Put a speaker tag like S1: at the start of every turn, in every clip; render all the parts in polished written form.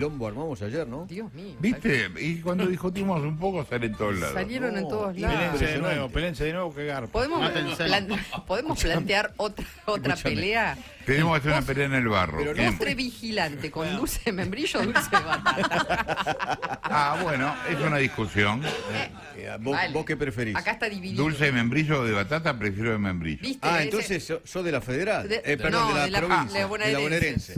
S1: Lombo armamos ayer, ¿no?
S2: Dios mío.
S3: ¿Viste? Y cuando discutimos un poco sale en todos lados.
S2: Salieron en todos lados.
S4: Pelense de nuevo, que garpa.
S2: ¿Podemos plantear otra pelea?
S3: Tenemos que hacer una pelea en el barro.
S1: Pero
S3: ¿Quién?
S2: Postre vigilante con dulce de membrillo o dulce de batata.
S3: Ah, bueno, es una discusión.
S2: Vale.
S1: ¿Vos qué preferís?
S2: Acá está dividido.
S3: Dulce de membrillo o de batata, prefiero de membrillo.
S2: ¿Viste?
S1: Ah,
S2: Ese-
S1: entonces sos de la Federal. Perdón,
S2: no,
S1: de la provincia. De la bonaerense.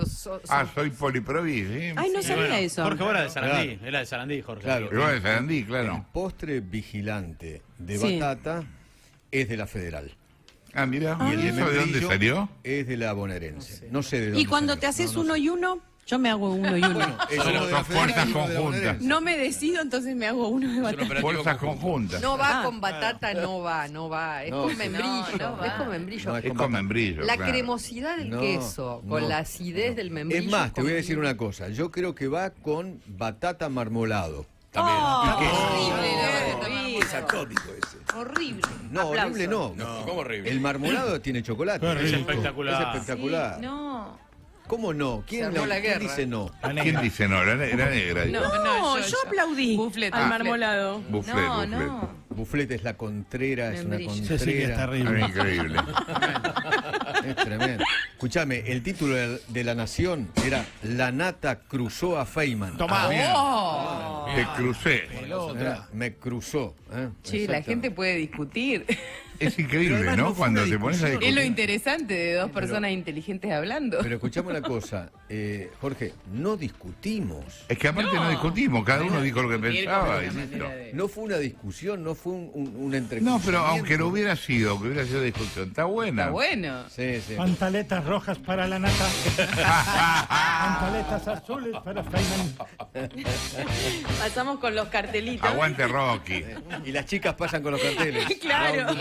S3: Ah, soy poliproví, ¿sí?
S5: Ay, no sabía eso.
S4: Jorge era de Sarandí, era de Sarandí, Jorge.
S1: Claro.
S3: Igual de Sarandí,
S1: El
S3: claro.
S1: postre vigilante de
S5: Sí.
S1: batata es de la Federal.
S3: Ah, mira,
S1: Y el
S3: ¿y eso de dónde
S1: membrillo
S3: salió?
S1: Es de la bonaerense. No sé de dónde
S5: Y cuando
S1: salió.
S5: te haces
S1: No
S5: uno
S1: sé.
S5: y uno, yo me hago uno y uno.
S1: Es uno de la
S3: Son
S1: Federal
S3: fuerzas
S1: y uno de la
S3: conjuntas.
S1: bonaerense.
S5: No me decido, entonces me hago uno de batata.
S3: Fuerzas conjuntas.
S2: No va con batata, no va. Es
S1: No,
S2: con
S1: sí.
S2: membrillo.
S5: No va.
S2: Es con membrillo.
S1: No,
S3: Es con membrillo,
S2: La
S3: claro.
S2: cremosidad del
S1: No,
S2: queso con
S1: no,
S2: la acidez del membrillo.
S1: Es más, te voy a
S2: combina.
S1: decir una cosa. Yo creo que va con batata marmolado.
S5: Es
S6: atómico ese.
S5: horrible.
S1: No, horrible no.
S6: ¿Cómo horrible?
S1: El marmolado tiene chocolate.
S4: Qué rico. Espectacular.
S1: Es espectacular.
S5: No.
S1: ¿Cómo no?
S2: Se armó la guerra.
S1: dice no?
S3: ¿Quién dice no? Era negra.
S5: No, yo aplaudí
S7: Buflet.
S5: al marmolado.
S3: Bufflet,
S5: no,
S3: bufflet.
S5: no.
S1: Bufflet es la contrera, es una
S2: Membrillo.
S1: contrera.
S4: Sí, que es terrible.
S3: Es increíble.
S1: Es tremendo. Escuchame, el título de La Nación era La nata cruzó a Feynman.
S4: Tomá.
S3: Te crucé.
S1: Me cruzó.
S7: Sí, la gente puede discutir.
S3: Es
S1: Pero
S3: increíble,
S1: además
S3: ¿no?
S1: no fue
S3: Cuando
S1: una
S3: te pones a
S1: discusión.
S7: Es lo
S3: discutir.
S7: interesante de dos personas inteligentes hablando.
S1: Pero escuchame una cosa, Jorge, no discutimos.
S3: Es que aparte no discutimos, cada uno dijo lo que pensaba. y listo.
S1: No fue una discusión, no fue un entrecruzamiento.
S3: No, pero aunque lo hubiera sido, que hubiera sido discusión, está buena.
S7: Está bueno.
S1: Sí, sí.
S4: Pantaletas rojas para la nata. Pantaletas azules para Feynman.
S5: Pasamos con los cartelitos.
S3: Aguante Rocky.
S1: Y las chicas pasan con los carteles.
S5: Claro.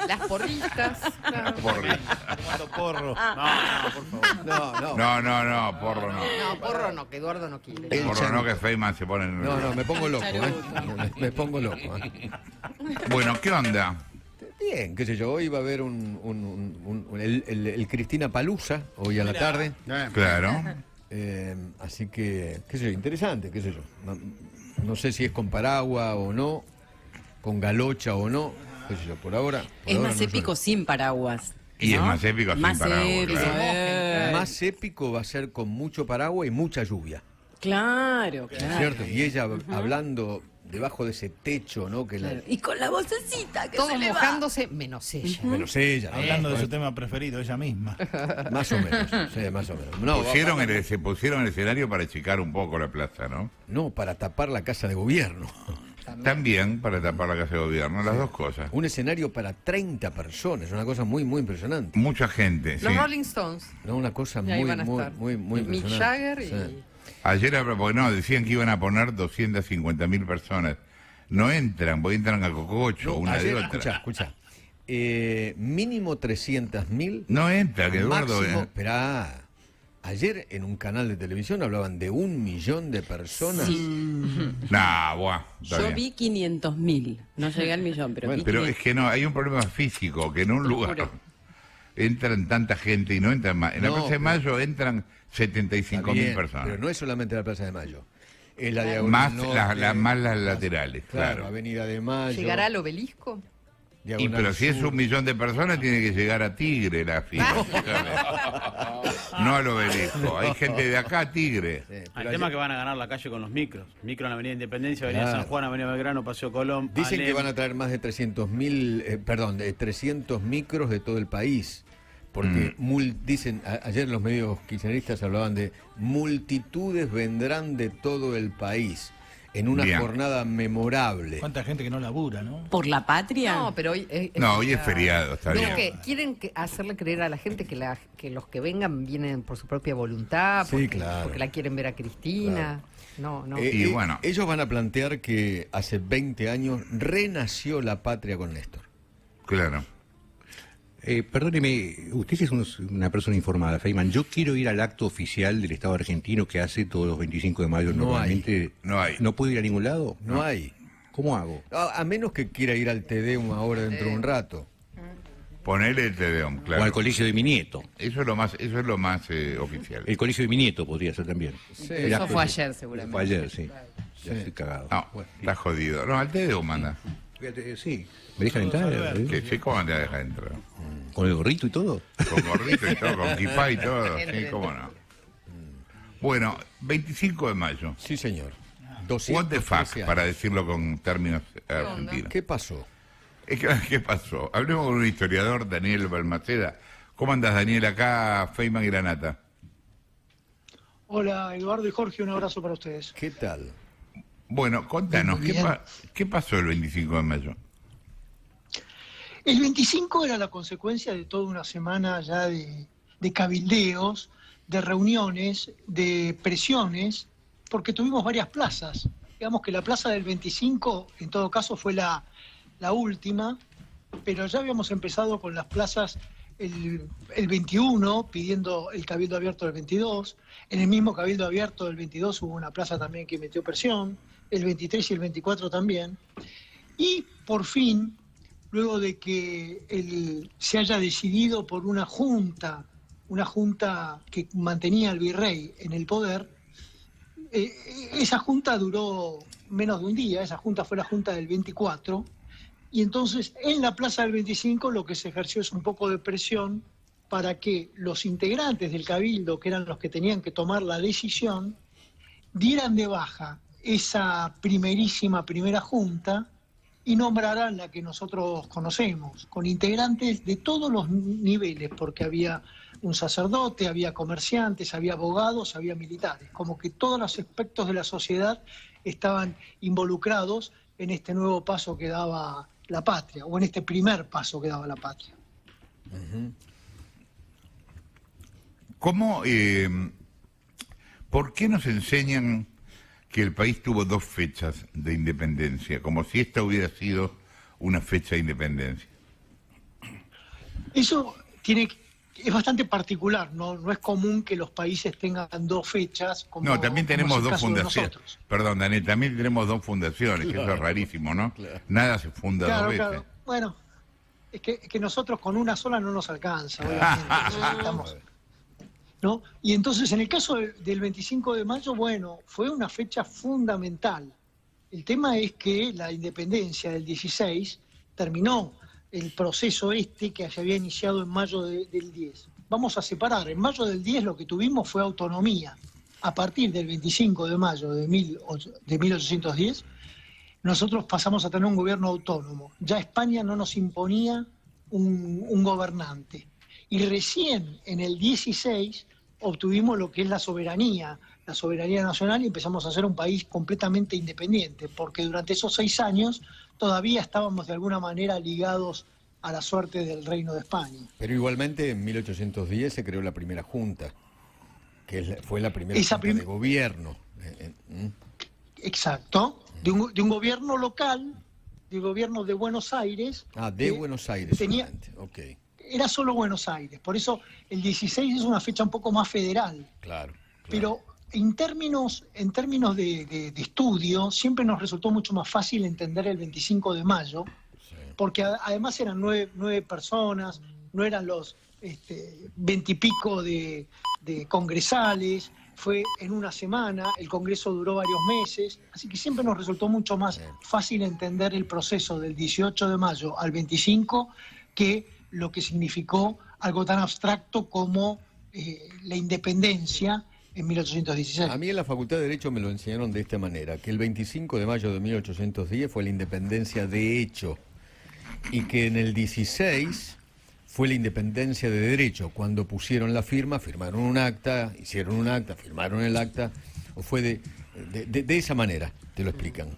S2: Las porristas. Claro.
S4: Porro.
S1: No.
S3: Porro no.
S2: No, porro no, que Eduardo no quiere.
S1: El
S3: Porro
S1: chan-
S3: no, que Feynman se pone en...
S1: No, me pongo loco, Me pongo loco.
S3: Bueno, ¿qué onda?
S1: Bien, qué sé yo, hoy va a haber el Cristina Palusa, hoy a la tarde.
S3: Claro.
S1: Así que, qué sé yo, interesante, qué sé yo. No sé si es con paraguas o no, con galocha o no, qué sé yo, por ahora.
S5: Es más épico sin paraguas.
S3: Y es
S5: ¿no?
S3: más épico sin
S5: Más
S3: paraguas,
S5: épico,
S3: claro.
S1: Más épico va a ser con mucho paraguas y mucha lluvia,
S5: Claro, claro.
S1: ¿cierto? Y ella hablando debajo de ese techo, ¿no? Que
S5: Claro. Y con la vocecita que
S2: Todos
S5: se le va.
S2: mojándose, menos ella.
S1: menos ella, ¿no?
S4: Hablando de su tema preferido, ella misma.
S1: Más o menos, sí, más o menos. No,
S3: Se pusieron el escenario para achicar un poco la plaza, ¿no?
S1: no, para tapar la casa de gobierno.
S3: También para tapar la casa de gobierno, las dos cosas.
S1: Un escenario para 30 personas, una cosa muy, muy impresionante.
S3: Mucha gente, sí.
S2: Los Rolling Stones.
S1: No, una cosa
S2: Y ahí
S1: muy,
S2: van a
S1: muy,
S2: estar.
S1: muy, muy
S2: Mick
S1: impresionante.
S2: Jagger y...
S1: Sí.
S3: Ayer, porque no, decían que iban a poner 250.000 personas. No entran, porque entran a Cococho,
S1: No,
S3: una
S1: ayer,
S3: de otra.
S1: escucha. Mínimo 300.000.
S3: No entran, Eduardo.
S1: Máximo, esperá. Ayer en un canal de televisión hablaban de 1 millón de personas.
S3: Nah, buah, está
S5: Yo
S3: bien.
S5: vi 500.000. No llegué al millón, pero
S1: Bueno,
S5: vi
S3: Pero
S5: 500.000.
S3: es que no, hay un problema físico, que en un lugar entran tanta gente y no entran más. En la
S1: No,
S3: Plaza de
S1: pero-
S3: Mayo entran
S1: Está
S3: 75.000
S1: bien,
S3: personas.
S1: pero no es solamente la Plaza de Mayo. Es la Diagonal
S3: Más
S1: Norte,
S3: más las laterales,
S1: Claro,
S3: claro.
S1: Avenida de Mayo.
S2: ¿Llegará al obelisco?
S3: Y
S1: Diagonal
S3: pero si es
S1: Sur.
S3: 1 millón de personas, tiene que llegar a Tigre la fila. No al obelisco. Hay gente de acá a Tigre.
S1: Sí,
S4: El
S1: pero
S4: tema
S1: ayer-
S4: que van a ganar la calle con los micros. Micro en la Avenida Independencia, Avenida
S1: Claro.
S4: San Juan, Avenida Belgrano, Paseo Colón.
S1: Dicen que
S4: Alem.
S1: van a traer más de 300.000, de 300 micros de todo el país. Porque dicen, ayer los medios kirchneristas hablaban de multitudes vendrán de todo el país en una
S3: Bien.
S1: jornada memorable.
S4: Cuánta gente que no labura, ¿no?
S5: ¿Por la patria?
S2: No, pero hoy es
S3: No, hoy es feriado, está
S2: No,
S3: bien.
S2: que quieren hacerle creer a la gente que los que vengan vienen por su propia voluntad,
S1: Sí,
S2: porque,
S1: claro.
S2: porque la quieren ver a Cristina. No.
S3: Y bueno.
S1: Ellos van a plantear que hace 20 años renació la patria con Néstor.
S3: Claro.
S6: Perdóneme, usted es una persona informada, Feynman. Yo quiero ir al acto oficial del Estado argentino que hace todos los 25 de mayo
S1: No
S6: normalmente.
S3: no hay.
S6: ¿No puedo ir a ningún lado?
S1: No hay.
S6: ¿Cómo hago?
S1: A menos que quiera ir al TD una hora dentro de un rato.
S3: Ponele el Te Deum, claro.
S6: O al colegio de mi nieto.
S3: Eso es lo más oficial.
S6: El colegio de mi nieto podría ser también.
S7: Eso fue ayer, seguramente.
S6: Fue ayer, sí. Ya estoy cagado.
S3: No, está jodido. No, al Te Deum anda.
S6: Fíjate, sí. ¿Me dejan entrar?
S3: Sí, ¿cómo te deja entrar?
S6: ¿Con el gorrito y todo?
S3: Con gorrito y todo, con kipá y todo. Sí,
S7: Entre.
S3: cómo no. Bueno, 25 de mayo.
S1: Sí, señor.
S3: What the
S1: 213
S3: fuck,
S1: años.
S3: para decirlo con términos argentinos.
S1: ¿Qué pasó?
S3: ¿Qué pasó? Hablemos con un historiador, Daniel Balmaceda. ¿Cómo andas, Daniel? Acá, Feynman y Granata.
S8: Hola Eduardo y Jorge, un abrazo para ustedes.
S1: ¿Qué tal?
S3: Bueno, contanos,
S8: Muy bien.
S3: ¿qué pasó el 25 de mayo?
S8: El 25 era la consecuencia de toda una semana ya de cabildeos, de reuniones, de presiones, porque tuvimos varias plazas. Digamos que la plaza del 25, en todo caso, fue la última, pero ya habíamos empezado con las plazas el 21, pidiendo el cabildo abierto del 22. En el mismo cabildo abierto del 22 hubo una plaza también que metió presión, el 23 y el 24 también. Y por fin, luego de que se haya decidido por una junta que mantenía al virrey en el poder, esa junta duró menos de un día, esa junta fue la junta del 24, y entonces en la plaza del 25 lo que se ejerció es un poco de presión para que los integrantes del cabildo, que eran los que tenían que tomar la decisión, dieran de baja esa primera junta y nombraran la que nosotros conocemos, con integrantes de todos los niveles, porque había un sacerdote, había comerciantes, había abogados, había militares, como que todos los aspectos de la sociedad estaban involucrados en este nuevo paso que daba la patria, o en este primer paso que daba la patria.
S3: ¿Cómo, por qué nos enseñan que el país tuvo 2 fechas de independencia, como si esta hubiera sido una fecha de independencia?
S8: Eso es bastante particular, no es común que los países tengan 2 fechas.
S3: No, también tenemos
S8: como es el
S3: 2
S8: caso de
S3: fundaciones.
S8: nosotros.
S3: Perdón, Daniel, también tenemos 2 fundaciones, que eso es rarísimo, ¿no? Nada se funda 2 veces.
S8: Claro. Bueno, es que nosotros con una sola no nos alcanza, obviamente. Necesitamos, ¿no? Y entonces, en el caso del 25 de mayo, bueno, fue una fecha fundamental. El tema es que la independencia del 16 terminó el proceso que se había iniciado en mayo del 10. Vamos a separar. En mayo del 10 lo que tuvimos fue autonomía. A partir del 25 de mayo de 1810, nosotros pasamos a tener un gobierno autónomo. Ya España no nos imponía un gobernante. Y recién en el 16 obtuvimos lo que es la soberanía nacional, y empezamos a ser un país completamente independiente, porque durante esos 6 años todavía estábamos de alguna manera ligados a la suerte del Reino de España.
S1: Pero igualmente en 1810 se creó la primera junta, que fue la primera junta de gobierno.
S8: Exacto, de un gobierno local, de gobierno de Buenos Aires.
S1: De Buenos Aires solamente, ok.
S8: Era solo Buenos Aires, por eso el 16 es una fecha un poco más federal.
S1: Claro.
S8: Pero en términos de estudio, siempre nos resultó mucho más fácil entender el 25 de mayo, porque además eran 9 personas, no eran los 20 y pico de congresales, fue en una semana, el Congreso duró varios meses, así que siempre nos resultó mucho más fácil entender el proceso del 18 de mayo al 25 que lo que significó algo tan abstracto como la independencia en 1816.
S1: A mí en la Facultad de Derecho me lo enseñaron de esta manera, que el 25 de mayo de 1810 fue la independencia de hecho, y que en el 16 fue la independencia de derecho, cuando pusieron la firma, firmaron un acta, hicieron un acta, firmaron el acta, o fue de esa manera, te lo explican.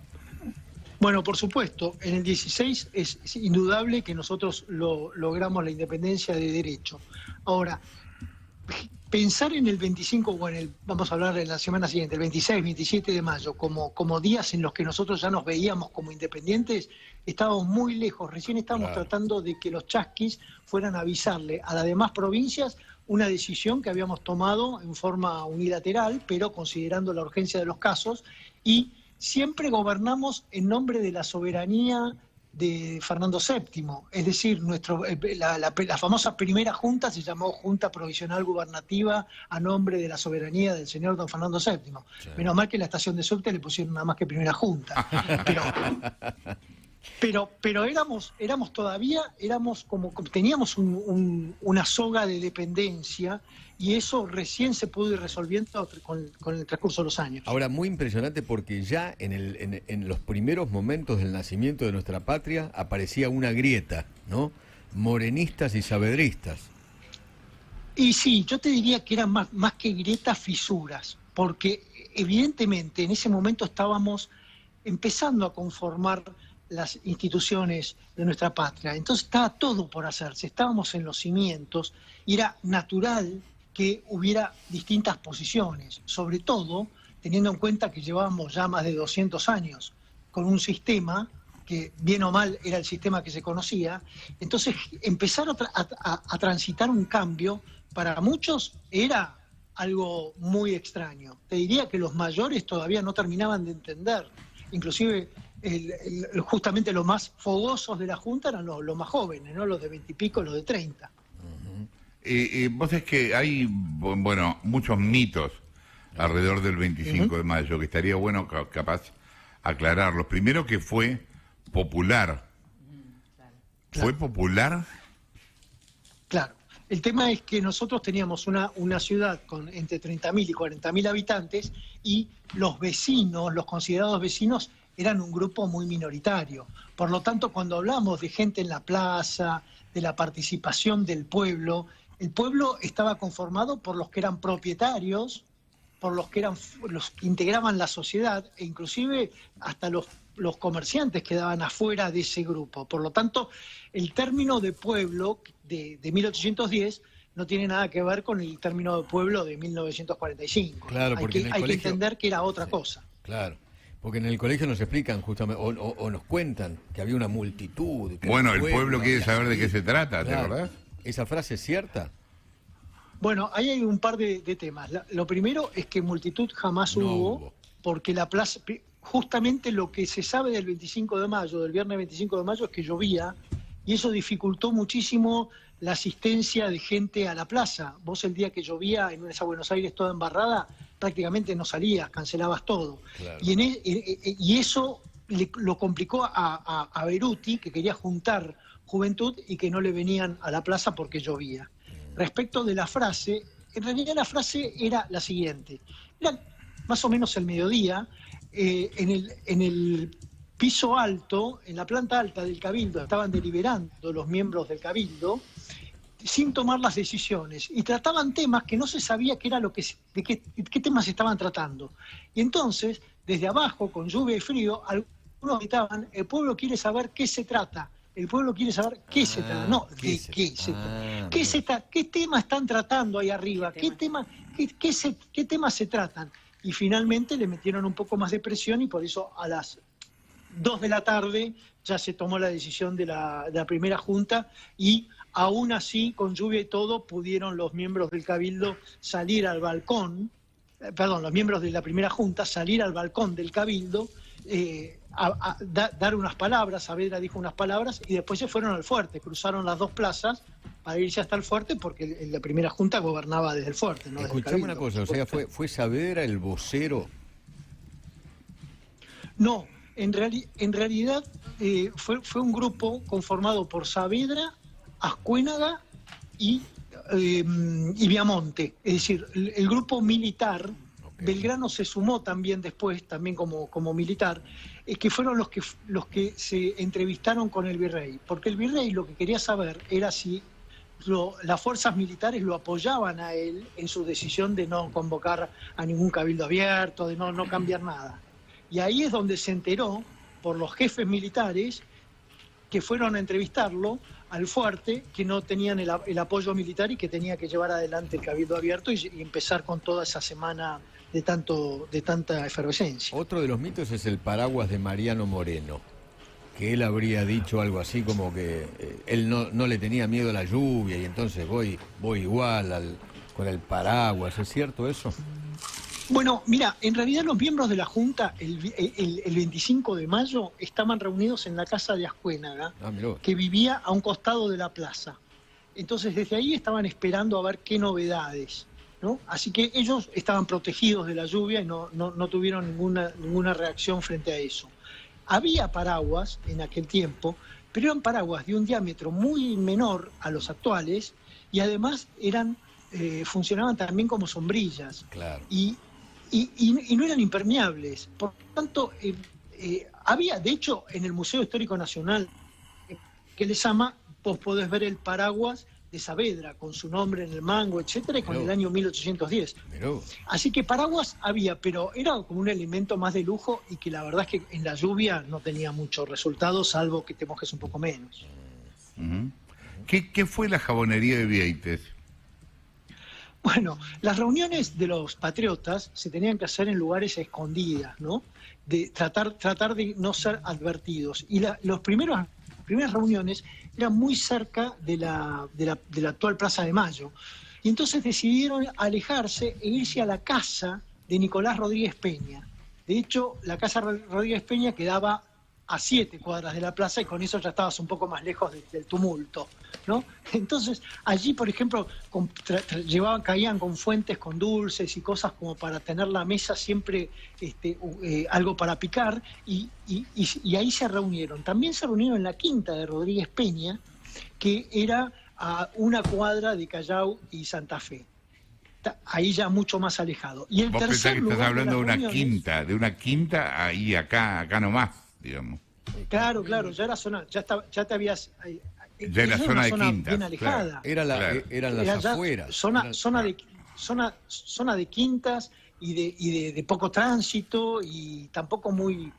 S8: Bueno, por supuesto, en el 16 es indudable que nosotros logramos la independencia de derecho. Ahora, pensar en el 25, o vamos a hablar de la semana siguiente, el 26, 27 de mayo, como días en los que nosotros ya nos veíamos como independientes, estábamos muy lejos. Recién estábamos tratando de que los chasquis fueran a avisarle a las demás provincias una decisión que habíamos tomado en forma unilateral, pero considerando la urgencia de los casos, y siempre gobernamos en nombre de la soberanía de Fernando VII. Es decir, la famosa primera junta se llamó Junta Provisional Gubernativa a nombre de la soberanía del señor don Fernando VII. Sí. Menos mal que en la estación de subte le pusieron nada más que primera junta. Pero éramos como teníamos una soga de dependencia, y eso recién se pudo ir resolviendo con el transcurso de los años.
S1: Ahora, muy impresionante, porque ya en los primeros momentos del nacimiento de nuestra patria aparecía una grieta, ¿no? Morenistas y saavedristas.
S8: Y sí, yo te diría que eran más que grietas, fisuras, porque evidentemente en ese momento estábamos empezando a conformar las instituciones de nuestra patria. Entonces estaba todo por hacerse, estábamos en los cimientos y era natural que hubiera distintas posiciones, sobre todo teniendo en cuenta que llevábamos ya más de 200 años con un sistema que bien o mal era el sistema que se conocía. Entonces empezar a transitar un cambio para muchos era algo muy extraño. Te diría que los mayores todavía no terminaban de entender, inclusive justamente los más fogosos de la Junta eran los más jóvenes, ¿no? Los de 20 y pico, los de 30.
S3: Vos sabés que hay, bueno, muchos mitos alrededor del 25 de mayo, que estaría bueno capaz aclararlos. Primero, que fue popular.
S8: Claro.
S3: ¿Fue popular?
S8: Claro. El tema es que nosotros teníamos una ciudad con entre 30.000 y 40.000 habitantes, y los vecinos, los considerados vecinos, eran un grupo muy minoritario. Por lo tanto, cuando hablamos de gente en la plaza, de la participación del pueblo, el pueblo estaba conformado por los que eran propietarios, por los que integraban la sociedad, e inclusive hasta los comerciantes quedaban afuera de ese grupo. Por lo tanto, el término de pueblo de 1810 no tiene nada que ver con el término de pueblo de 1945.
S1: Claro, porque
S8: hay que entender que era otra cosa.
S1: Claro. Porque en el colegio nos explican justamente, o nos cuentan que había una multitud.
S3: Bueno, el pueblo quiere saber de qué se trata, ¿te acordás?
S1: ¿Esa frase es cierta?
S8: Bueno, ahí hay un par de temas. Lo primero es que multitud jamás hubo, porque la plaza, justamente lo que se sabe del 25 de mayo, del viernes 25 de mayo, es que llovía, y eso dificultó muchísimo la asistencia de gente a la plaza. Vos el día que llovía en esa Buenos Aires toda embarrada, prácticamente no salías, cancelabas todo. Claro. Y eso lo complicó a Beruti, que quería juntar juventud y que no le venían a la plaza porque llovía. Respecto de la frase, en realidad la frase era la siguiente. Era más o menos el mediodía, en el piso alto, en la planta alta del Cabildo, estaban deliberando los miembros del Cabildo sin tomar las decisiones, y trataban temas que no se sabía qué qué temas estaban tratando. Y entonces, desde abajo, con lluvia y frío, algunos gritaban: el pueblo quiere saber qué se trata. El pueblo quiere saber qué se trata, no de qué se trata. ¿Qué tema están tratando ahí arriba? ¿Qué temas se tratan? Y finalmente le metieron un poco más de presión, y por eso a las 2 de la tarde ya se tomó la decisión de la primera junta, y aún así, con lluvia y todo, pudieron los miembros del Cabildo salir al balcón, los miembros de la primera junta salir al balcón del Cabildo, dar unas palabras. Saavedra dijo unas palabras, y después se fueron al fuerte, cruzaron las dos plazas para irse hasta el fuerte, porque la primera junta gobernaba desde el fuerte, ¿no?
S1: Escuchame una cosa, o sea, ¿fue Saavedra el vocero?
S8: No, en realidad fue un grupo conformado por Saavedra, Ascuénaga y Viamonte. Es decir, el grupo militar. Belgrano se sumó también después, también como militar, que fueron los que se entrevistaron con el virrey, porque el virrey lo que quería saber era si las fuerzas militares lo apoyaban a él en su decisión de no convocar a ningún cabildo abierto, de no cambiar nada. Y ahí es donde se enteró, por los jefes militares que fueron a entrevistarlo al fuerte, que no tenían el apoyo militar y que tenía que llevar adelante el cabildo abierto y empezar con toda esa semana de tanta efervescencia.
S1: Otro de los mitos es el paraguas de Mariano Moreno, que él habría dicho algo así como que él no le tenía miedo a la lluvia, y entonces voy igual con el paraguas. ¿Es cierto eso?
S8: Bueno, mira, en realidad los miembros de la Junta el 25 de mayo estaban reunidos en la casa de Ascuénaga, que vivía a un costado de la plaza. Entonces desde ahí estaban esperando a ver qué novedades, ¿no? Así que ellos estaban protegidos de la lluvia y no tuvieron ninguna reacción frente a eso. Había paraguas en aquel tiempo, pero eran paraguas de un diámetro muy menor a los actuales y además funcionaban también como sombrillas.
S1: Claro.
S8: Y no eran impermeables. Por lo tanto, había, de hecho, en el Museo Histórico Nacional, que les llama, vos podés ver el paraguas de Saavedra, con su nombre en el mango, etcétera, y con el año 1810. Así que paraguas había, pero era como un elemento más de lujo y que la verdad es que en la lluvia no tenía mucho resultado, salvo que te mojes un poco menos.
S3: ¿Qué fue la jabonería de Vieites?
S8: Bueno, las reuniones de los patriotas se tenían que hacer en lugares escondidas, ¿no? De tratar de no ser advertidos. Y las primeras reuniones eran muy cerca de la actual Plaza de Mayo. Y entonces decidieron alejarse e irse a la casa de Nicolás Rodríguez Peña. De hecho, la casa Rodríguez Peña quedaba a 7 cuadras de la plaza y con eso ya estabas un poco más lejos del tumulto, ¿no? Entonces, allí, por ejemplo, caían con fuentes con dulces y cosas como para tener la mesa siempre algo para picar y ahí se reunieron. También se reunieron en la quinta de Rodríguez Peña, que era a 1 cuadra de Callao y Santa Fe. Ahí ya mucho más alejado. Y el
S3: Vos
S8: tercer
S3: pensás que estás hablando
S8: de
S3: una quinta ahí acá nomás, digamos.
S8: Claro, ya era zona, ya te habías...
S3: Ya era zona de quintas,
S8: bien alejada.
S1: Claro. Eran las afueras.
S8: Zona de quintas y de poco tránsito y tampoco muy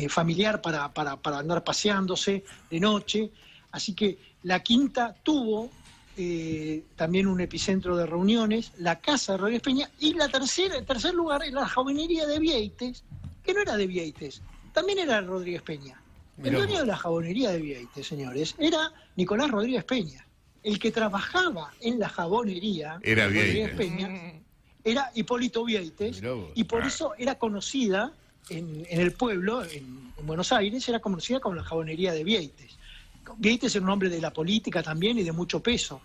S8: familiar para andar paseándose de noche. Así que la quinta tuvo también un epicentro de reuniones, la casa de Rodríguez Peña, y el tercer lugar es la jabonería de Vieites, que no era de Vieites, también era Rodríguez Peña. El dueño de la jabonería de Vieites, señores, era Nicolás Rodríguez Peña. El que trabajaba en la jabonería
S3: era
S8: de Rodríguez
S3: Vieites.
S8: Peña era Hipólito Vieites, y por eso era conocida en el pueblo, en Buenos Aires, era conocida como la jabonería de Vieites. Vieites era un hombre de la política también y de mucho peso,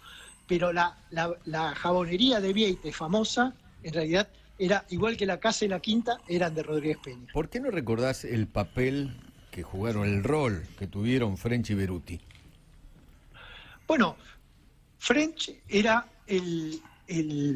S8: pero la jabonería de Vieites famosa, en realidad, era igual que la casa y la quinta, eran de Rodríguez Peña.
S1: ¿Por qué no recordás el papel que jugaron, el rol que tuvieron French y Beruti?
S8: Bueno, French era el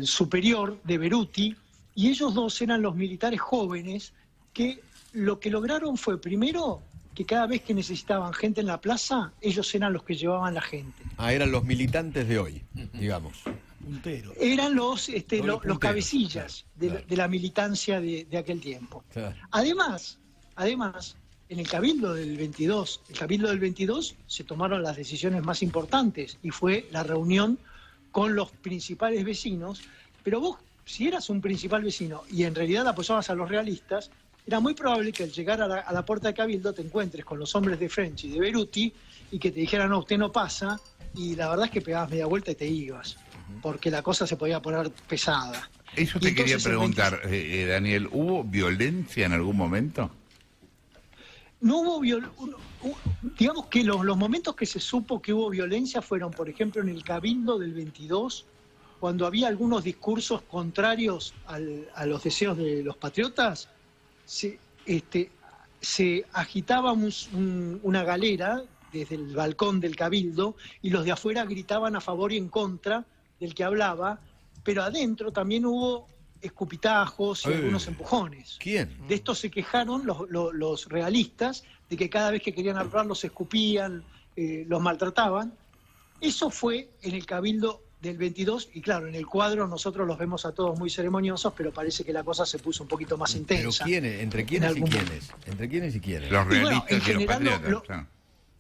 S8: superior de Beruti y ellos dos eran los militares jóvenes que lo que lograron fue, primero, que cada vez que necesitaban gente en la plaza, ellos eran los que llevaban la gente.
S1: Eran los militantes de hoy, digamos.
S4: Puntero.
S8: Eran los cabecillas
S1: claro.
S8: de la militancia de aquel tiempo.
S1: Claro.
S8: Además, en el Cabildo del 22, se tomaron las decisiones más importantes y fue la reunión con los principales vecinos, pero vos, si eras un principal vecino y en realidad apoyabas a los realistas, era muy probable que al llegar a la puerta de Cabildo te encuentres con los hombres de French y de Beruti y que te dijeran, no, usted no pasa, y la verdad es que pegabas media vuelta y te ibas, porque la cosa se podía poner pesada.
S3: Eso te quería preguntar, Daniel, ¿hubo violencia en algún momento?
S8: No hubo digamos que los momentos que se supo que hubo violencia fueron, por ejemplo, en el Cabildo del 22, cuando había algunos discursos contrarios a los deseos de los patriotas, se agitaba una galera desde el balcón del Cabildo y los de afuera gritaban a favor y en contra del que hablaba, pero adentro también hubo escupitajos y algunos empujones.
S1: ¿Quién?
S8: De esto se quejaron los realistas, de que cada vez que querían hablar los escupían, los maltrataban. Eso fue en el Cabildo del 22, y claro, en el cuadro nosotros los vemos a todos muy ceremoniosos, pero parece que la cosa se puso un poquito más intensa.
S1: ¿Pero quiénes? ¿Entre quiénes y quiénes? ¿Entre quiénes y quiénes?
S3: Los realistas
S8: en general,
S3: los patriotas. Claro.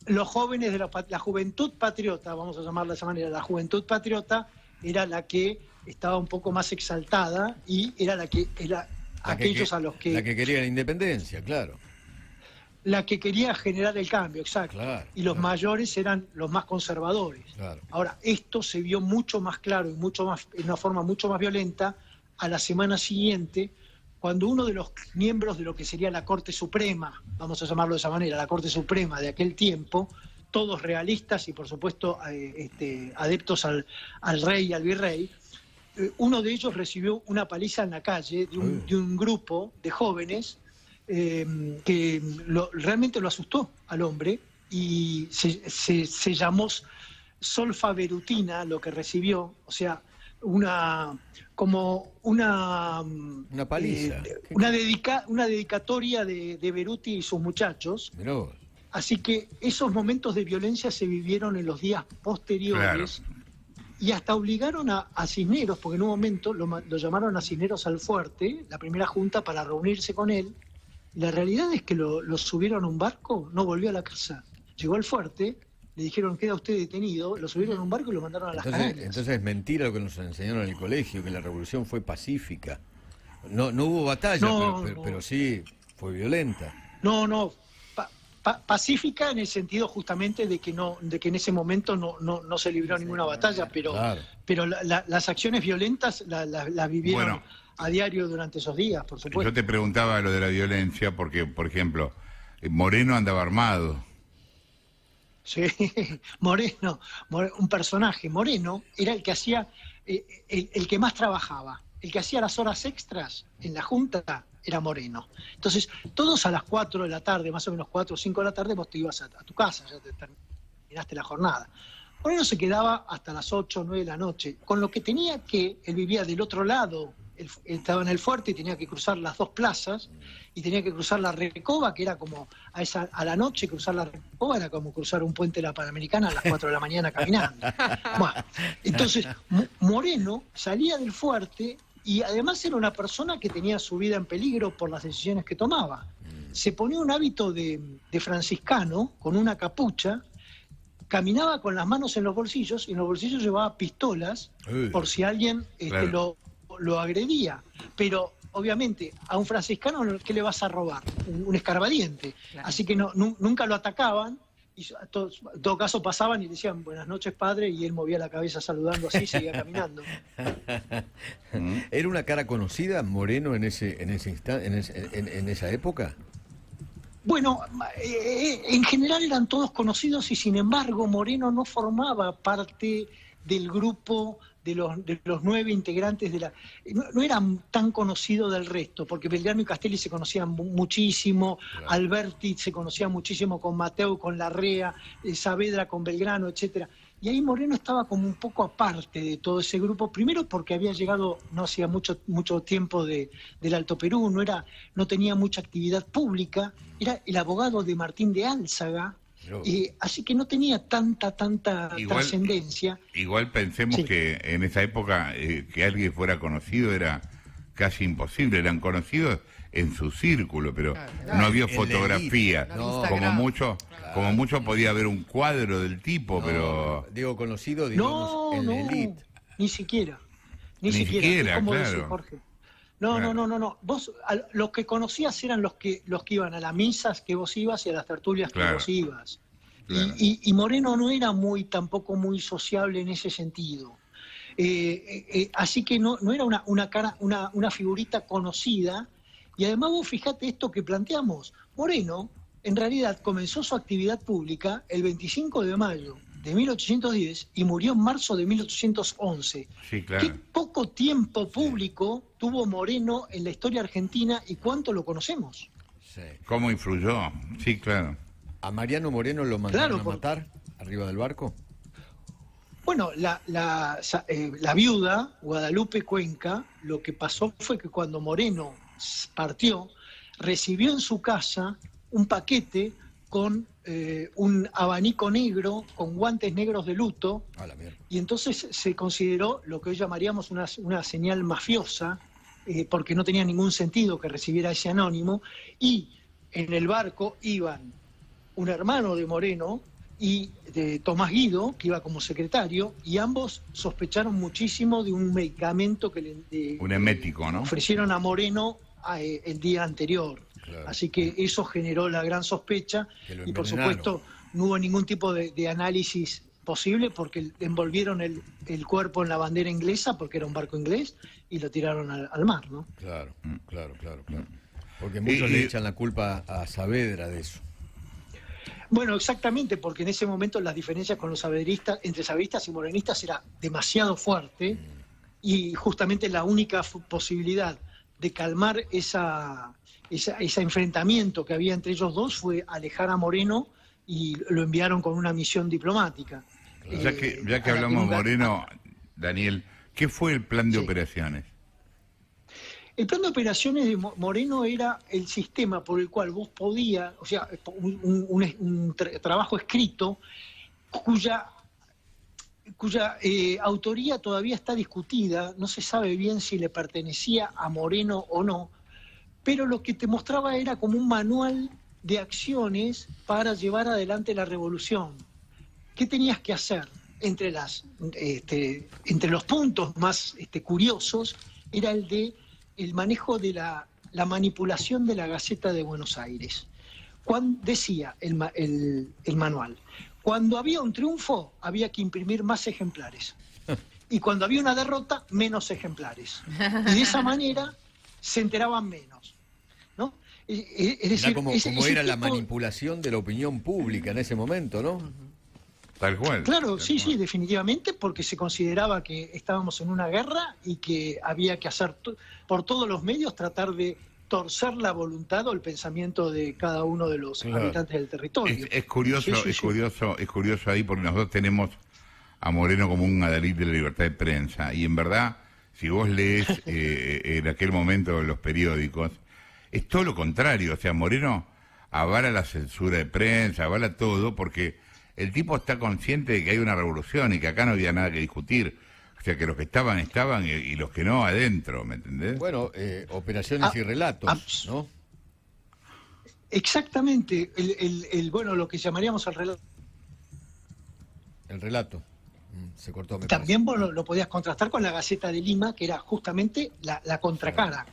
S8: Los jóvenes de la juventud patriota, vamos a llamarla de esa manera, la juventud patriota era la que estaba un poco más exaltada y era aquellos a los que...
S1: La que quería la independencia, claro.
S8: La que quería generar el cambio, exacto.
S1: Claro,
S8: y los
S1: claro.
S8: mayores eran los más conservadores.
S1: Claro.
S8: Ahora, esto se vio mucho más claro y en una forma mucho más violenta a la semana siguiente, cuando uno de los miembros de lo que sería la Corte Suprema, vamos a llamarlo de esa manera, la Corte Suprema de aquel tiempo, todos realistas y por supuesto adeptos al rey y al virrey, uno de ellos recibió una paliza en la calle de un grupo de jóvenes que realmente lo asustó al hombre, y se llamó solfa-verutina lo que recibió, o sea, una
S1: paliza.
S8: Una dedicatoria de Beruti y sus muchachos.
S1: Mirá vos.
S8: Así que esos momentos de violencia se vivieron en los días posteriores. Claro. Y hasta obligaron a Cisneros, porque en un momento lo llamaron a Cisneros al fuerte, la primera junta, para reunirse con él. La realidad es que lo subieron a un barco, no volvió a la casa. Llegó al fuerte, le dijeron, queda usted detenido, lo subieron a un barco y lo mandaron a las Canarias.
S1: Entonces es mentira lo que nos enseñaron en el colegio, que la revolución fue pacífica. No hubo batalla, pero sí fue violenta.
S8: No. Pacífica en el sentido justamente de que en ese momento no se libró ninguna batalla, pero las acciones violentas las vivieron a diario durante esos días, por supuesto.
S3: Yo te preguntaba lo de la violencia porque, por ejemplo, Moreno andaba armado.
S8: Sí, Moreno, un personaje. Moreno era el que hacía, el que más trabajaba, el que hacía las horas extras en la Junta era Moreno. Entonces, todos a las 4 de la tarde, más o menos 4 o 5 de la tarde, vos te ibas a tu casa, ya te terminaste la jornada. Moreno se quedaba hasta las 8 o 9 de la noche, con lo que tenía que, él vivía del otro lado, él estaba en el fuerte y tenía que cruzar las dos plazas, y tenía que cruzar la Recoba, que era como a la noche cruzar la Recoba, era como cruzar un puente de la Panamericana a las 4 de la mañana caminando. Bueno, entonces, Moreno salía del fuerte y además era una persona que tenía su vida en peligro por las decisiones que tomaba. Se ponía un hábito de franciscano, con una capucha, caminaba con las manos en los bolsillos, y en los bolsillos llevaba pistolas por si alguien lo agredía. Pero obviamente a un franciscano, ¿qué le vas a robar? Un escarbadiente. Claro. Así que nunca lo atacaban, y en todo caso pasaban y decían buenas noches, padre, y él movía la cabeza saludando así y seguía caminando.
S1: ¿Era una cara conocida Moreno en esa época?
S8: Bueno, en general eran todos conocidos, y sin embargo Moreno no formaba parte del grupo de los 9 integrantes de la... No era tan conocido del resto, porque Belgrano y Castelli se conocían muchísimo, claro. Alberti se conocía muchísimo con Mateo, con Larrea, Saavedra con Belgrano, etcétera. Y ahí Moreno estaba como un poco aparte de todo ese grupo, primero porque había llegado no hacía mucho tiempo del Alto Perú, no tenía mucha actividad pública, era el abogado de Martín de Álzaga, así que no tenía tanta trascendencia.
S3: Igual pensemos que en esa época que alguien fuera conocido era casi imposible, eran conocidos en su círculo, pero no había fotografía. Como mucho podía haber un cuadro del tipo, pero...
S1: Digo, conocido, digamos, en la élite.
S8: Ni siquiera,
S3: claro.
S8: Dice Jorge. No. Vos, los que conocías eran los que iban a las misas que vos ibas y a las tertulias que vos ibas. Claro. Y Moreno no era tampoco muy sociable en ese sentido. Así que no era una figurita conocida. Y además vos fijate esto que planteamos. Moreno, en realidad, comenzó su actividad pública el 25 de mayo de 1810 y murió en marzo de 1811.
S3: Sí, claro.
S8: Qué poco tiempo público tuvo Moreno en la historia argentina y cuánto lo conocemos.
S1: Sí.
S3: ¿Cómo influyó? Sí, claro.
S1: ¿A Mariano Moreno lo mandaron a matar arriba del barco?
S8: Bueno, la viuda, Guadalupe Cuenca, lo que pasó fue que cuando Moreno partió, recibió en su casa un paquete con un abanico negro, con guantes negros de luto, y entonces se consideró lo que hoy llamaríamos una señal mafiosa, porque no tenía ningún sentido que recibiera ese anónimo, y en el barco iban un hermano de Moreno y de Tomás Guido, que iba como secretario, y ambos sospecharon muchísimo de un medicamento que
S3: un emético, ¿no?
S8: Ofrecieron a Moreno el día anterior. Claro. Así que eso generó la gran sospecha y por supuesto no hubo ningún tipo de análisis posible porque envolvieron el cuerpo en la bandera inglesa porque era un barco inglés y lo tiraron al mar, ¿no?
S1: Claro. Porque muchos le echan la culpa a Saavedra de eso.
S8: Bueno, exactamente, porque en ese momento las diferencias con los saavedristas, entre saavedristas y morenistas era demasiado fuerte y justamente la única posibilidad de calmar ese enfrentamiento que había entre ellos dos fue alejar a Moreno y lo enviaron con una misión diplomática.
S3: Ya que hablamos de Moreno, Daniel, ¿qué fue el plan de operaciones?
S8: El plan de operaciones de Moreno era el sistema por el cual vos podías, o sea, un trabajo escrito cuya autoría todavía está discutida, no se sabe bien si le pertenecía a Moreno o no, pero lo que te mostraba era como un manual de acciones para llevar adelante la revolución. ¿Qué tenías que hacer? Entre los puntos más curiosos era el manejo de la manipulación de la Gaceta de Buenos Aires. Decía el manual, cuando había un triunfo había que imprimir más ejemplares y cuando había una derrota menos ejemplares. Y de esa manera se enteraban menos, ¿no? Es decir,
S1: como era la manipulación de la opinión pública en ese momento, ¿no?
S3: Tal cual.
S8: Claro, sí, definitivamente, porque se consideraba que estábamos en una guerra y que había que hacer por todos los medios tratar de torcer la voluntad o el pensamiento de cada uno de los habitantes del territorio.
S3: Es curioso ahí porque nosotros tenemos a Moreno como un adalid de la libertad de prensa y en verdad, si vos lees en aquel momento los periódicos, es todo lo contrario. O sea, Moreno avala la censura de prensa, avala todo porque el tipo está consciente de que hay una revolución y que acá no había nada que discutir. O sea, que los que estaban y los que no adentro, ¿me entendés?
S1: Bueno, operaciones y relatos, ¿no?
S8: Exactamente. Bueno, lo que llamaríamos el relato.
S1: El relato. Se cortó.
S8: También vos lo podías contrastar con la Gaceta de Lima, que era justamente la contracara.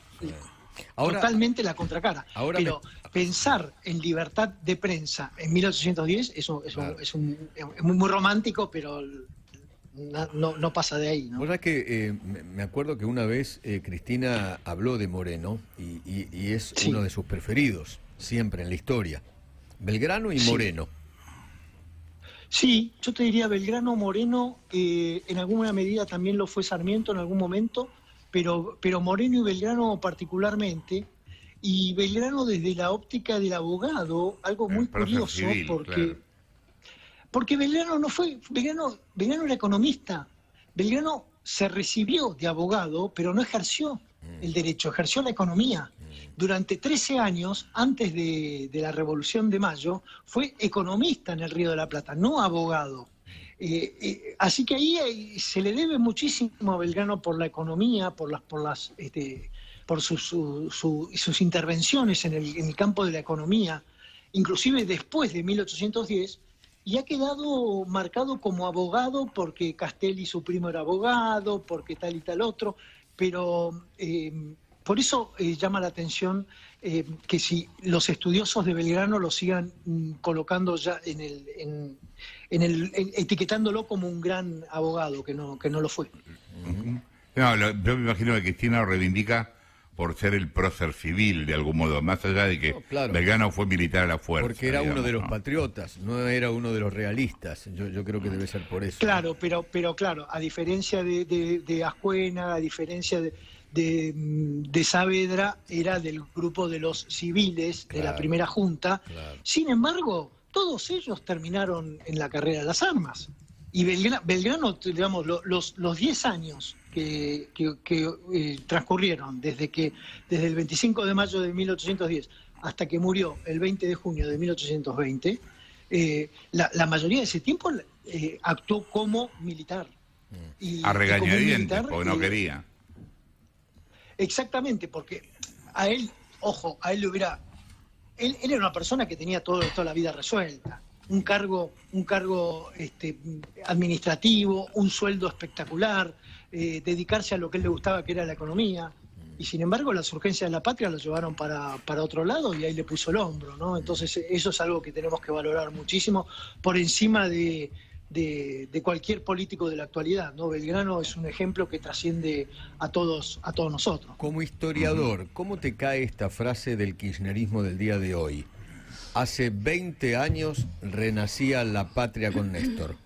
S8: Totalmente la contracara. Pero pensar en libertad de prensa en 1810 es muy romántico, pero no pasa de ahí, ¿no?
S1: Vos sabés que me acuerdo que una vez Cristina habló de Moreno y es uno de sus preferidos siempre en la historia. Belgrano y Moreno.
S8: Sí, yo te diría Belgrano, Moreno, en alguna medida también lo fue Sarmiento en algún momento, pero Moreno y Belgrano particularmente, y Belgrano desde la óptica del abogado, algo muy curioso, civil, porque Belgrano no fue, Belgrano era economista, Belgrano se recibió de abogado, pero no ejerció el derecho, ejerció la economía. Durante 13 años, antes de la Revolución de Mayo, fue economista en el Río de la Plata, no abogado. Así que ahí se le debe muchísimo a Belgrano por la economía, por sus intervenciones en el campo de la economía, inclusive después de 1810, y ha quedado marcado como abogado porque Castelli, su primo, era abogado, porque tal y tal otro, pero por eso llama la atención que si los estudiosos de Belgrano lo sigan colocando ya etiquetándolo como un gran abogado, que no lo fue.
S3: No, yo me imagino que Cristina lo reivindica por ser el prócer civil, de algún modo, más allá de que Belgrano fue militar a la fuerza.
S1: Porque era uno de los patriotas, no era uno de los realistas. Yo creo que debe ser por eso.
S8: Claro, pero claro, a diferencia de Ascuena, a diferencia de Saavedra, era del grupo de los civiles de la primera junta. Sin embargo, todos ellos terminaron en la carrera de las armas. Y Belgrano, digamos, los 10 años que transcurrieron desde el 25 de mayo de 1810 hasta que murió el 20 de junio de 1820, la mayoría de ese tiempo actuó como militar.
S3: A regañadientes, porque no quería.
S8: Exactamente, porque a él le hubiera... Él era una persona que tenía toda la vida resuelta. Un cargo administrativo, un sueldo espectacular, dedicarse a lo que él le gustaba, que era la economía. Y sin embargo, las urgencias de la patria lo llevaron para otro lado y ahí le puso el hombro, ¿no? Entonces, eso es algo que tenemos que valorar muchísimo por encima de de cualquier político de la actualidad, ¿no? Belgrano es un ejemplo que trasciende a todos nosotros.
S1: Como historiador, ¿cómo te cae esta frase del kirchnerismo del día de hoy? Hace 20 años renacía la patria con Néstor.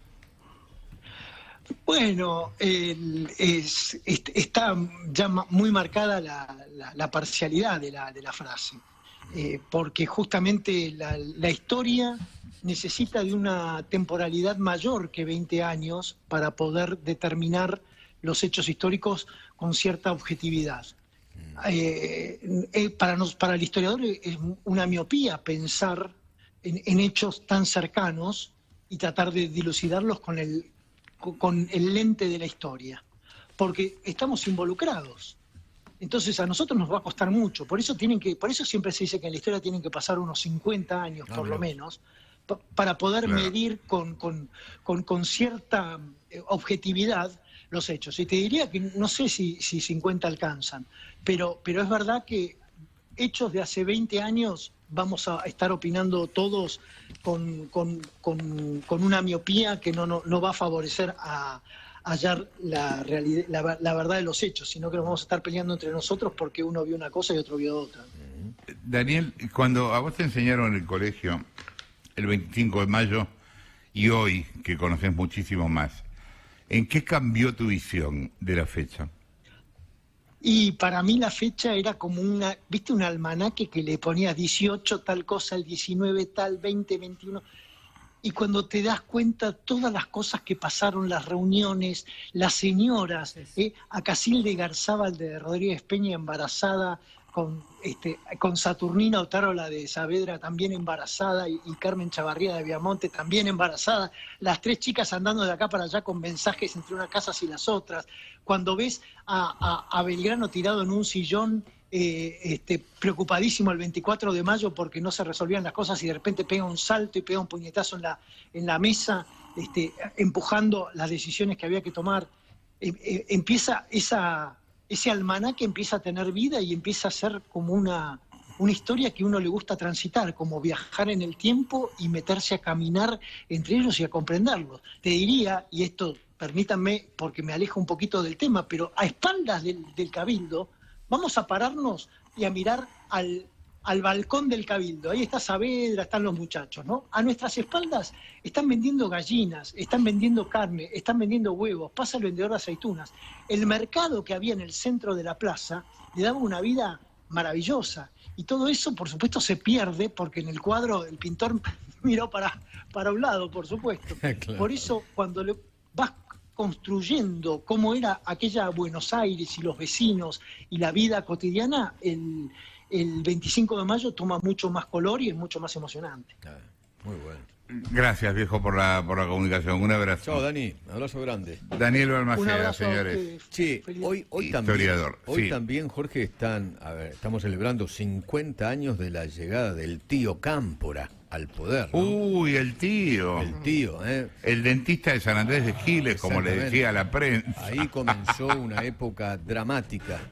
S8: Bueno, está ya muy marcada la parcialidad de la frase, porque justamente la historia necesita de una temporalidad mayor que 20 años para poder determinar los hechos históricos con cierta objetividad. Para el historiador es una miopía pensar en hechos tan cercanos y tratar de dilucidarlos con el lente de la historia, porque estamos involucrados. Entonces a nosotros nos va a costar mucho. Por eso siempre se dice que en la historia tienen que pasar unos 50 años por lo menos, para poder medir con cierta objetividad los hechos. Y te diría que no sé si 50 alcanzan, pero es verdad que hechos de hace 20 años vamos a estar opinando todos con una miopía que no va a favorecer a hallar la verdad de los hechos, sino que nos vamos a estar peleando entre nosotros porque uno vio una cosa y otro vio otra.
S3: Daniel, cuando a vos te enseñaron en el colegio el 25 de mayo y hoy, que conoces muchísimo más, ¿en qué cambió tu visión de la fecha?
S8: Y para mí la fecha era como ¿viste? Un almanaque que le ponía 18 tal cosa, el 19 tal, 20, 21... Y cuando te das cuenta todas las cosas que pasaron, las reuniones, las señoras, a Casilde Garzábal de Rodríguez Peña embarazada, con Saturnina Otárola de Saavedra también embarazada y Carmen Chavarría de Viamonte también embarazada, las tres chicas andando de acá para allá con mensajes entre unas casas y las otras, cuando ves a Belgrano tirado en un sillón preocupadísimo el 24 de mayo porque no se resolvían las cosas y de repente pega un salto y pega un puñetazo en la mesa, empujando las decisiones que había que tomar, empieza ese almanaque empieza a tener vida y empieza a ser como una historia que a uno le gusta transitar, como viajar en el tiempo y meterse a caminar entre ellos y a comprenderlos. Te diría, y esto permítanme porque me alejo un poquito del tema, pero a espaldas del Cabildo, vamos a pararnos y a mirar al balcón del Cabildo. Ahí está Saavedra, están los muchachos, ¿no? A nuestras espaldas están vendiendo gallinas, están vendiendo carne, están vendiendo huevos, pasa el vendedor de aceitunas. El mercado que había en el centro de la plaza le daba una vida maravillosa. Y todo eso, por supuesto, se pierde porque en el cuadro el pintor miró para un lado, por supuesto. Claro. Por eso, cuando vas construyendo cómo era aquella Buenos Aires y los vecinos y la vida cotidiana, el 25 de mayo toma mucho más color y es mucho más emocionante.
S1: Muy bueno.
S3: Gracias, viejo, por la comunicación. Un abrazo.
S1: Chao, Dani. Un abrazo grande.
S3: Daniel Balmaceda, señores.
S1: Sí, hoy
S3: historiador.
S1: Hoy también, Jorge, estamos celebrando 50 años de la llegada del tío Cámpora al poder, ¿no?
S3: Uy, el tío.
S1: El tío, ¿eh?
S3: El dentista de San Andrés de Giles, como le decía a la prensa.
S1: Ahí comenzó una época dramática,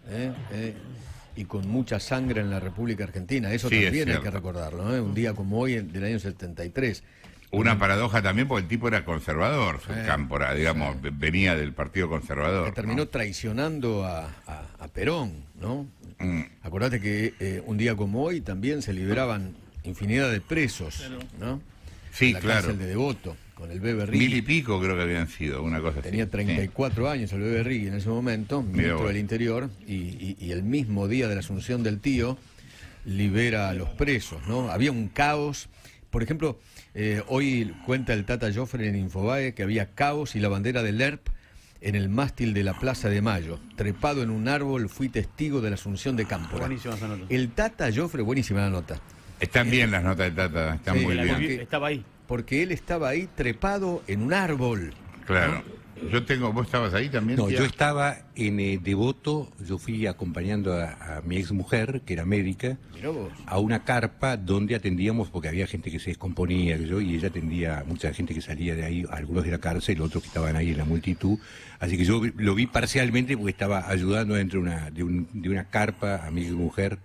S1: y con mucha sangre en la República Argentina. Eso sí, también hay que recordarlo, ¿eh? Un día como hoy, del año 73.
S3: Una paradoja también, porque el tipo era conservador, Cámpora, digamos, venía del Partido Conservador.
S1: Que terminó traicionando a Perón, ¿no? Acordate que un día como hoy también se liberaban infinidad de presos, ¿no?
S3: Sí,
S1: la
S3: claro.
S1: Cárcel de Devoto, con el Bebe Rigui.
S3: 1000 y pico creo que habían sido, una cosa así.
S1: Tenía 34 años el Bebe Rigui en ese momento, ministro del Interior, y el mismo día de la asunción del tío libera a los presos, ¿no? Había un caos. Por ejemplo, hoy cuenta el Tata Joffre en Infobae que había caos y la bandera del ERP en el mástil de la Plaza de Mayo. Trepado en un árbol, fui testigo de la asunción de Cámpora.
S4: Buenísima esa nota.
S1: El Tata Joffre, buenísima la nota.
S3: Están bien las notas de Tata, están muy bien.
S4: Estaba ahí.
S1: Porque él estaba ahí trepado en un árbol.
S3: Claro. ¿Vos estabas ahí también?
S6: No, yo estaba en Devoto, yo fui acompañando a mi ex mujer, que era médica, a una carpa donde atendíamos, porque había gente que se descomponía, y ella atendía a mucha gente que salía de ahí, algunos de la cárcel, otros que estaban ahí en la multitud, así que yo lo vi parcialmente porque estaba ayudando dentro de una carpa a mi ex mujer,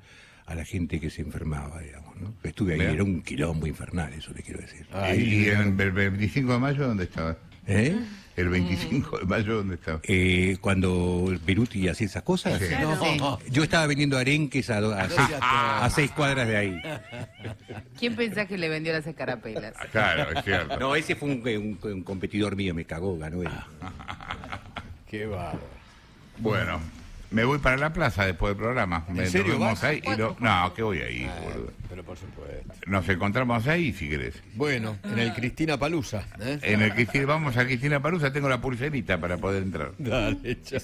S6: a la gente que se enfermaba, digamos, ¿no? Estuve ahí, era un quilombo infernal, eso te quiero decir.
S3: ¿Y en el 25 de mayo dónde estabas? El 25 de mayo, ¿dónde estaba?
S6: Cuando Beruti hacía esas cosas,
S3: Sí.
S1: No.
S6: yo estaba vendiendo arenques a 6 cuadras de ahí.
S7: ¿Quién pensás que le vendió las escarapelas?
S3: Claro, es cierto.
S6: No, ese fue un competidor mío, me cagó, ganó él.
S1: Qué bárbaro.
S3: Bueno, me voy para la plaza después del programa.
S1: ¿En serio
S3: Nos vemos
S1: vas?
S3: ahí. No, que voy ahí, boludo.
S1: Pero por supuesto.
S3: Nos encontramos ahí, si querés.
S1: Bueno, en el Cristina Palusa.
S3: En el Cristina, vamos a Cristina Parusa, tengo la pulserita para poder entrar.
S1: Dale, chao.